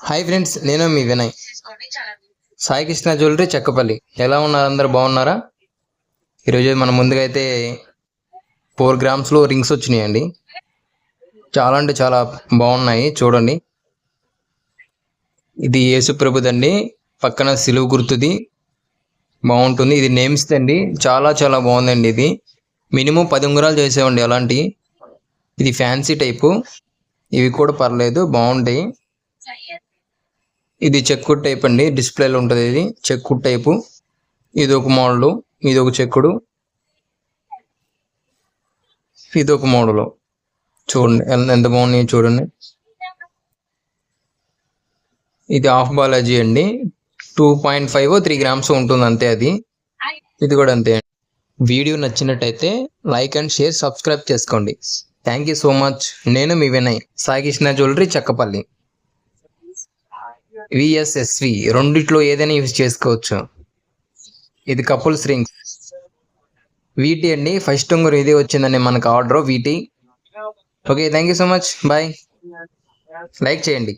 Hi friends, నేను మీ Vinay. Sai Krishna jewellery Chekkapalli. ఎలా ఉన్నారు? అందరు బాగున్నారా? ఈరోజు మన ముందుగా అయితే 4 గ్రామ్స్లో రింగ్స్ వచ్చినాయండి. చాలా అంటే చాలా బాగున్నాయి, చూడండి. ఇది యేసుప్రభుదండి, పక్కన సిలువ గుర్తుది. బాగుంటుంది. ఇది నేమ్స్ అండి, చాలా చాలా బాగుందండి. ఇది మినిమం 10 ఉంగరాలు చేసేవండి అలాంటి. ఇది ఫ్యాన్సీ టైపు. ఇవి కూడా పర్లేదు, బాగుంటాయి. ఇది చెక్కుడు టైప్ అండి, డిస్ప్లేలో ఉంటుంది. ఇది చెక్కుడు టైపు. ఇది ఒక మోడలు, ఇది ఒక చెక్కుడు, ఇది ఒక మోడలు. చూడండి ఎంత బాగున్నాయి, చూడండి. ఇది హాఫ్ బాలాజీ అండి, 2.5 3 గ్రామ్స్ ఉంటుంది అంతే. అది ఇది కూడా అంతే. వీడియో నచ్చినట్టయితే లైక్ అండ్ షేర్, సబ్స్క్రైబ్ చేసుకోండి. Thank you so much. నేను మీ వినయ్, సాయి కృష్ణ జ్యువెలరీ చెక్కపల్లి. విఎస్ఎస్వి రెండిట్లో ఏదైనా యూజ్ చేసుకోవచ్చు. ఇది కపుల్స్ రింగ్స్. వీటి అండి, ఫస్ట్ ఉంగరం ఇది వచ్చిందండి మనకు ఆర్డర్ వీటి. Okay, thank you so much, bye. Like చేయండి.